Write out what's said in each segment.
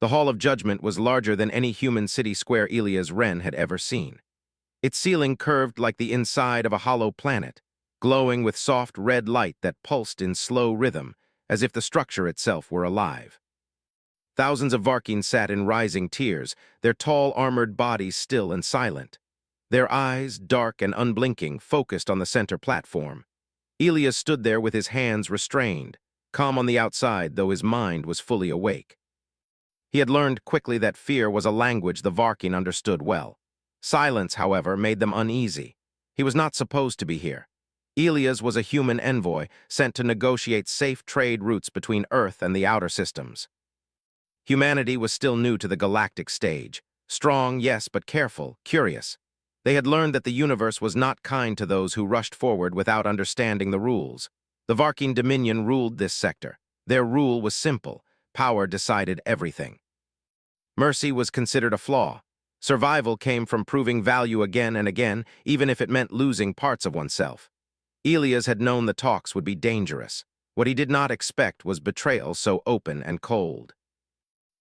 The Hall of Judgment was larger than any human city square Elias Wren had ever seen. Its ceiling curved like the inside of a hollow planet, glowing with soft red light that pulsed in slow rhythm, as if the structure itself were alive. Thousands of Varkins sat in rising tiers, their tall, armored bodies still and silent. Their eyes, dark and unblinking, focused on the center platform. Elias stood there with his hands restrained, calm on the outside, though his mind was fully awake. He had learned quickly that fear was a language the Varkin understood well. Silence, however, made them uneasy. He was not supposed to be here. Elias was a human envoy sent to negotiate safe trade routes between Earth and the outer systems. Humanity was still new to the galactic stage. Strong, yes, but careful, curious. They had learned that the universe was not kind to those who rushed forward without understanding the rules. The Varkin Dominion ruled this sector. Their rule was simple. Power decided everything. Mercy was considered a flaw. Survival came from proving value again and again, even if it meant losing parts of oneself. Elias had known the talks would be dangerous. What he did not expect was betrayal so open and cold.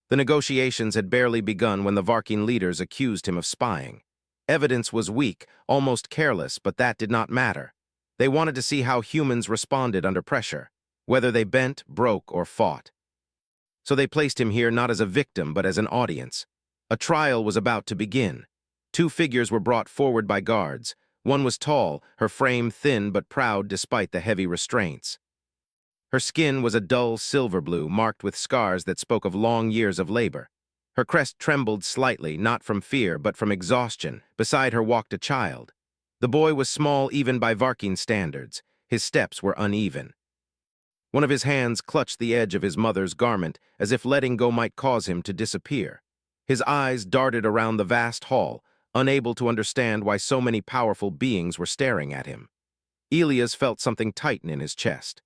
The negotiations had barely begun when the Varkin leaders accused him of spying. Evidence was weak, almost careless, but that did not matter. They wanted to see how humans responded under pressure, whether they bent, broke, or fought. So they placed him here not as a victim, but as an audience. A trial was about to begin. Two figures were brought forward by guards. One was tall, her frame thin but proud despite the heavy restraints. Her skin was a dull silver blue, marked with scars that spoke of long years of labor. Her crest trembled slightly, not from fear, but from exhaustion. Beside her walked a child. The boy was small even by Varkin standards. His steps were uneven. One of his hands clutched the edge of his mother's garment, as if letting go might cause him to disappear. His eyes darted around the vast hall, unable to understand why so many powerful beings were staring at him. Elias felt something tighten in his chest.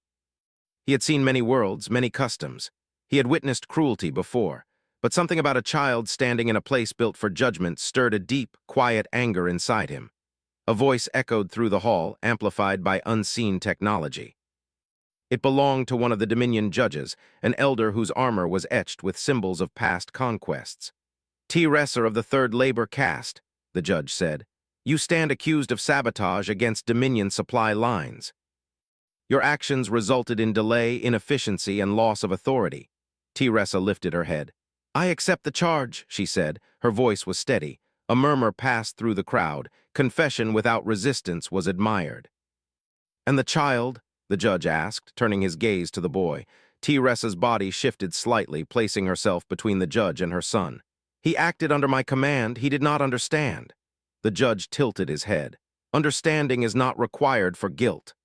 He had seen many worlds, many customs. He had witnessed cruelty before, but something about a child standing in a place built for judgment stirred a deep, quiet anger inside him. A voice echoed through the hall, amplified by unseen technology. It belonged to one of the Dominion judges, an elder whose armor was etched with symbols of past conquests. "T-Resser of the Third Labor Caste," the judge said, "you stand accused of sabotage against Dominion supply lines. Your actions resulted in delay, inefficiency, and loss of authority." T-Ressa lifted her head. "I accept the charge," she said. Her voice was steady. A murmur passed through the crowd. Confession without resistance was admired. "And the child?" the judge asked, turning his gaze to the boy. T-Ressa's body shifted slightly, placing herself between the judge and her son. "He acted under my command. He did not understand." The judge tilted his head. "Understanding is not required for guilt."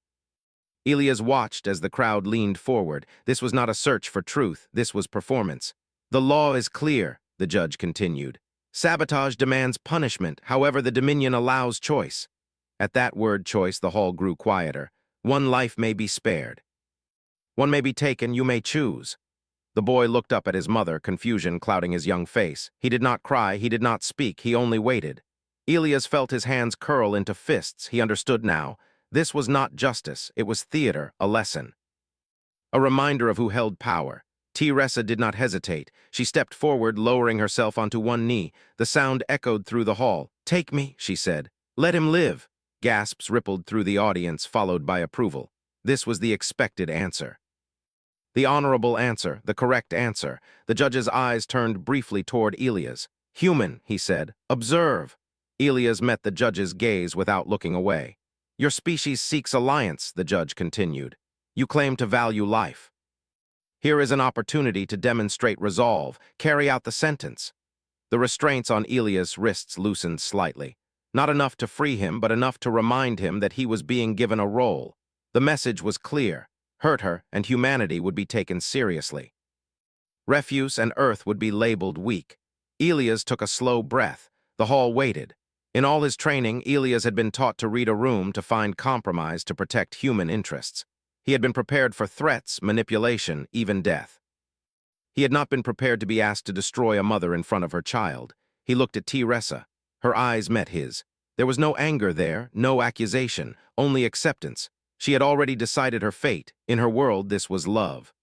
Elias watched as the crowd leaned forward. This was not a search for truth. This was performance. "The law is clear," the judge continued. "Sabotage demands punishment. However, the Dominion allows choice." At that word choice, the hall grew quieter. "One life may be spared. One may be taken. You may choose." The boy looked up at his mother, confusion clouding his young face. He did not cry. He did not speak. He only waited. Elias felt his hands curl into fists. He understood now. This was not justice. It was theater, a lesson. A reminder of who held power. T-Ressa did not hesitate. She stepped forward, lowering herself onto one knee. The sound echoed through the hall. "Take me," she said. "Let him live." Gasps rippled through the audience, followed by approval. This was the expected answer. The honorable answer, the correct answer. The judge's eyes turned briefly toward Elias. "Human," he said. "Observe." Elias met the judge's gaze without looking away. "Your species seeks alliance," the judge continued. "You claim to value life. Here is an opportunity to demonstrate resolve. Carry out the sentence." The restraints on Elias' wrists loosened slightly. Not enough to free him, but enough to remind him that he was being given a role. The message was clear. Hurt her, and humanity would be taken seriously. Refuse and Earth would be labeled weak. Elias took a slow breath. The hall waited. In all his training, Elias had been taught to read a room, to find compromise, to protect human interests. He had been prepared for threats, manipulation, even death. He had not been prepared to be asked to destroy a mother in front of her child. He looked at T-Ressa. Her eyes met his. There was no anger there, no accusation, only acceptance. She had already decided her fate. In her world, this was love.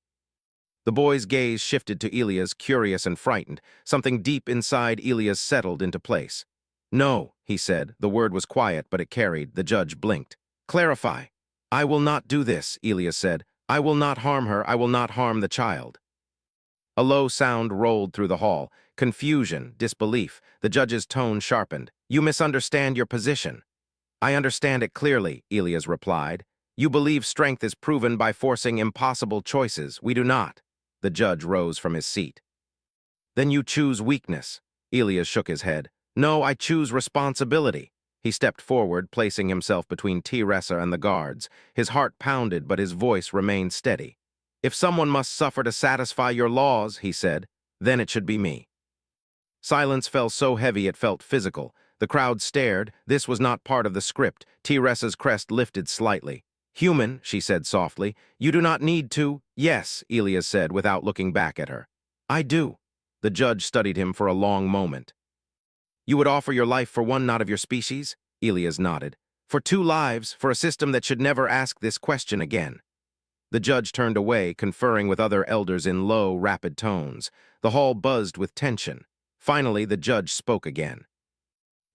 The boy's gaze shifted to Elias, curious and frightened. Something deep inside Elias settled into place. "No," he said. The word was quiet, but it carried. The judge blinked. "Clarify." "I will not do this," Elias said. "I will not harm her. I will not harm the child." A low sound rolled through the hall. Confusion, disbelief. The judge's tone sharpened. "You misunderstand your position." "I understand it clearly," Elias replied. "You believe strength is proven by forcing impossible choices. We do not." The judge rose from his seat. "Then you choose weakness." Elias shook his head. "No, I choose responsibility." He stepped forward, placing himself between Teresa and the guards. His heart pounded, but his voice remained steady. "If someone must suffer to satisfy your laws," he said, "then it should be me." Silence fell so heavy it felt physical. The crowd stared. This was not part of the script. Teresa's crest lifted slightly. "Human," she said softly, "you do not need to—" "Yes," Elias said without looking back at her. "I do." The judge studied him for a long moment. "You would offer your life for one not of your species?" Elias nodded. "For two lives, for a system that should never ask this question again." The judge turned away, conferring with other elders in low, rapid tones. The hall buzzed with tension. Finally, the judge spoke again.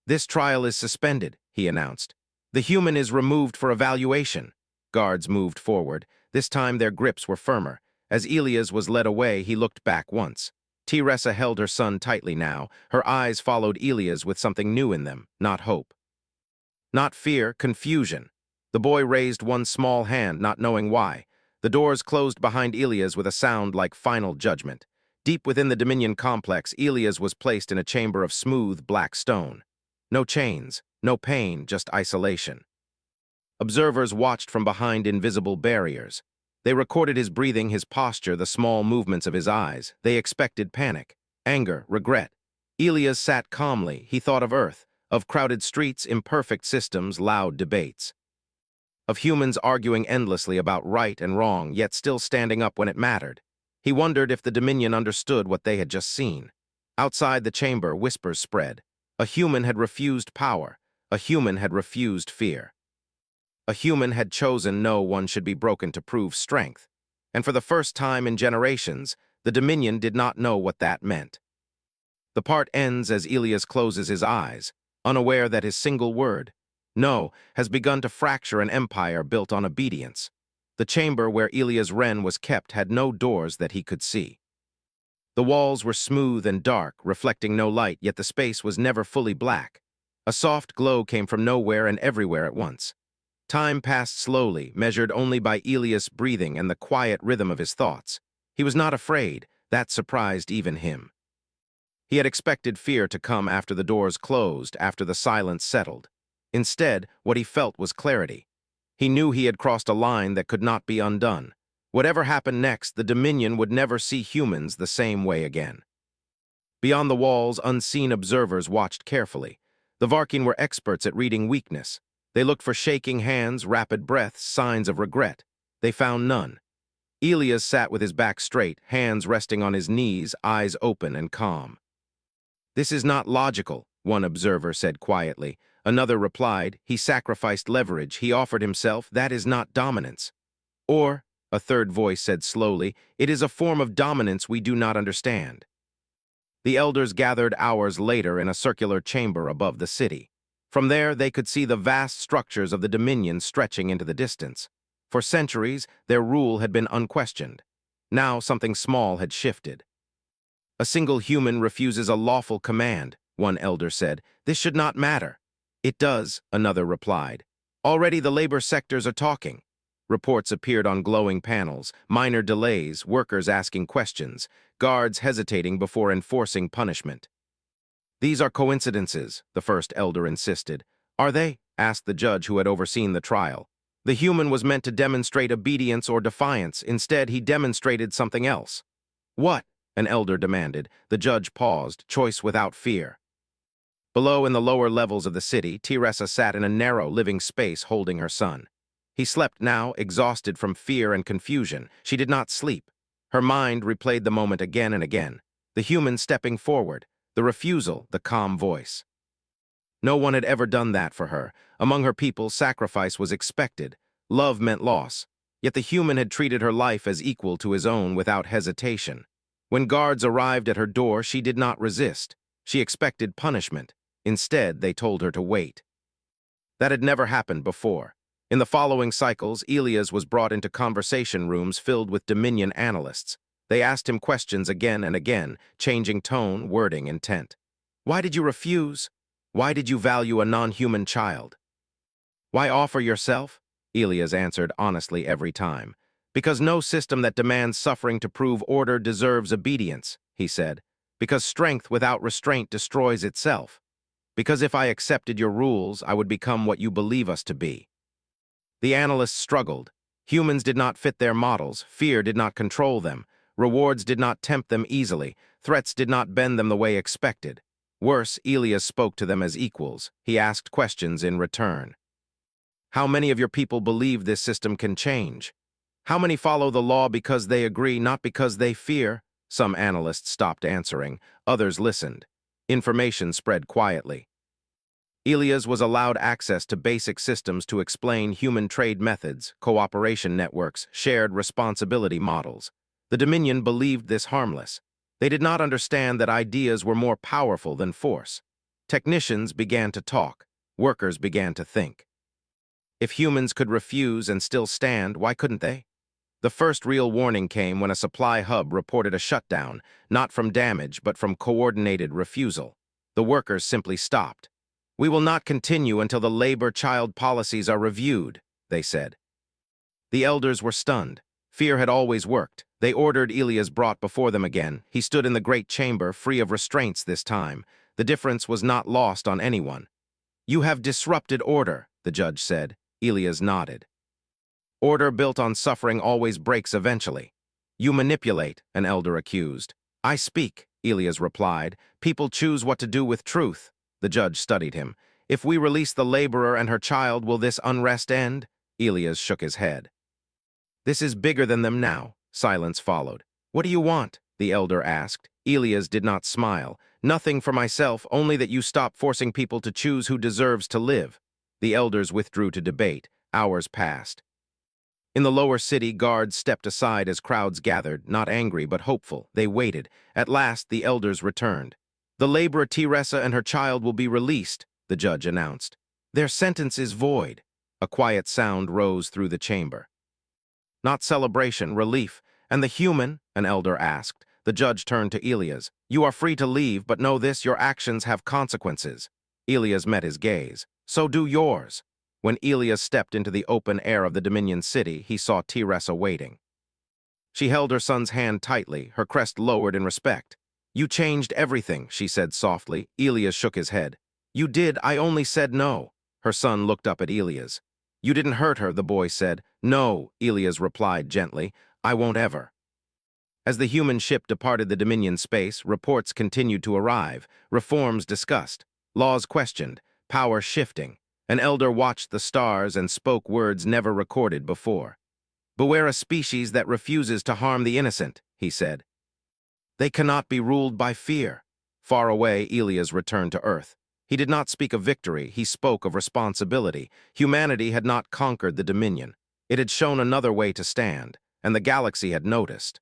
"This trial is suspended," he announced. "The human is removed for evaluation." Guards moved forward. This time their grips were firmer. As Elias was led away, he looked back once. Teresa held her son tightly now. Her eyes followed Elias with something new in them, not hope. Not fear, confusion. The boy raised one small hand, not knowing why. The doors closed behind Elias with a sound like final judgment. Deep within the Dominion complex, Elias was placed in a chamber of smooth, black stone. No chains, no pain, just isolation. Observers watched from behind invisible barriers. They recorded his breathing, his posture, the small movements of his eyes. They expected panic, anger, regret. Elias sat calmly. He thought of Earth, of crowded streets, imperfect systems, loud debates. Of humans arguing endlessly about right and wrong, yet still standing up when it mattered. He wondered if the Dominion understood what they had just seen. Outside the chamber, whispers spread. A human had refused power. A human had refused fear. A human had chosen no one should be broken to prove strength. And for the first time in generations, the Dominion did not know what that meant. The part ends as Elias closes his eyes, unaware that his single word, "no," has begun to fracture an empire built on obedience. The chamber where Elias Wren was kept had no doors that he could see. The walls were smooth and dark, reflecting no light, yet the space was never fully black. A soft glow came from nowhere and everywhere at once. Time passed slowly, measured only by Elias' breathing and the quiet rhythm of his thoughts. He was not afraid. That surprised even him. He had expected fear to come after the doors closed, after the silence settled. Instead, what he felt was clarity. He knew he had crossed a line that could not be undone. Whatever happened next, the Dominion would never see humans the same way again. Beyond the walls, unseen observers watched carefully. The Varkin were experts at reading weakness. They looked for shaking hands, rapid breaths, signs of regret. They found none. Elias sat with his back straight, hands resting on his knees, eyes open and calm. "This is not logical," one observer said quietly. Another replied, "He sacrificed leverage. He offered himself. That is not dominance." Or, a third voice said slowly, "It is a form of dominance we do not understand." The elders gathered hours later in a circular chamber above the city. From there, they could see the vast structures of the Dominion stretching into the distance. For centuries, their rule had been unquestioned. Now something small had shifted. "A single human refuses a lawful command," one elder said. "This should not matter." "It does," another replied. "Already the labor sectors are talking." Reports appeared on glowing panels, minor delays, workers asking questions, guards hesitating before enforcing punishment. "These are coincidences," the first elder insisted. "Are they?" asked the judge who had overseen the trial. "The human was meant to demonstrate obedience or defiance. Instead, he demonstrated something else." "What?" an elder demanded. The judge paused, choice without fear. Below in the lower levels of the city, Teresa sat in a narrow living space holding her son. He slept now, exhausted from fear and confusion. She did not sleep. Her mind replayed the moment again and again. The human stepping forward, the refusal, the calm voice. No one had ever done that for her. Among her people, sacrifice was expected. Love meant loss. Yet the human had treated her life as equal to his own without hesitation. When guards arrived at her door, she did not resist. She expected punishment. Instead, they told her to wait. That had never happened before. In the following cycles, Elias was brought into conversation rooms filled with Dominion analysts. They asked him questions again and again, changing tone, wording, intent. Why did you refuse? Why did you value a non-human child? Why offer yourself? Elias answered honestly every time. Because no system that demands suffering to prove order deserves obedience, he said. Because strength without restraint destroys itself. Because if I accepted your rules, I would become what you believe us to be. The analysts struggled. Humans did not fit their models, fear did not control them, rewards did not tempt them easily, threats did not bend them the way expected. Worse, Elias spoke to them as equals. He asked questions in return. How many of your people believe this system can change? How many follow the law because they agree, not because they fear? Some analysts stopped answering, others listened. Information spread quietly. Elias was allowed access to basic systems to explain human trade methods, cooperation networks, shared responsibility models. The Dominion believed this harmless. They did not understand that ideas were more powerful than force. Technicians began to talk. Workers began to think. If humans could refuse and still stand, why couldn't they? The first real warning came when a supply hub reported a shutdown, not from damage but from coordinated refusal. The workers simply stopped. We will not continue until the labor-child policies are reviewed, they said. The elders were stunned. Fear had always worked. They ordered Elias brought before them again. He stood in the great chamber, free of restraints this time. The difference was not lost on anyone. You have disrupted order, the judge said. Elias nodded. Order built on suffering always breaks eventually. You manipulate, an elder accused. I speak, Elias replied. People choose what to do with truth. The judge studied him. If we release the laborer and her child, will this unrest end? Elias shook his head. This is bigger than them now. Silence followed. What do you want? The elder asked. Elias did not smile. Nothing for myself, only that you stop forcing people to choose who deserves to live. The elders withdrew to debate. Hours passed. In the lower city, guards stepped aside as crowds gathered, not angry but hopeful. They waited. At last, the elders returned. The laborer Teresa and her child will be released, the judge announced. Their sentence is void. A quiet sound rose through the chamber. Not celebration, relief. And the human? An elder asked. The judge turned to Elias. You are free to leave, but know this, your actions have consequences. Elias met his gaze. So do yours. When Elias stepped into the open air of the Dominion city, he saw Teresa waiting. She held her son's hand tightly, her crest lowered in respect. You changed everything, she said softly. Elias shook his head. You did, I only said no. Her son looked up at Elias. You didn't hurt her, the boy said. No, Elias replied gently. I won't ever. As the human ship departed the Dominion space, reports continued to arrive, reforms discussed, laws questioned, power shifting. An elder watched the stars and spoke words never recorded before. Beware a species that refuses to harm the innocent, he said. They cannot be ruled by fear. Far away, Elias returned to Earth. He did not speak of victory, he spoke of responsibility. Humanity had not conquered the Dominion. It had shown another way to stand, and the galaxy had noticed.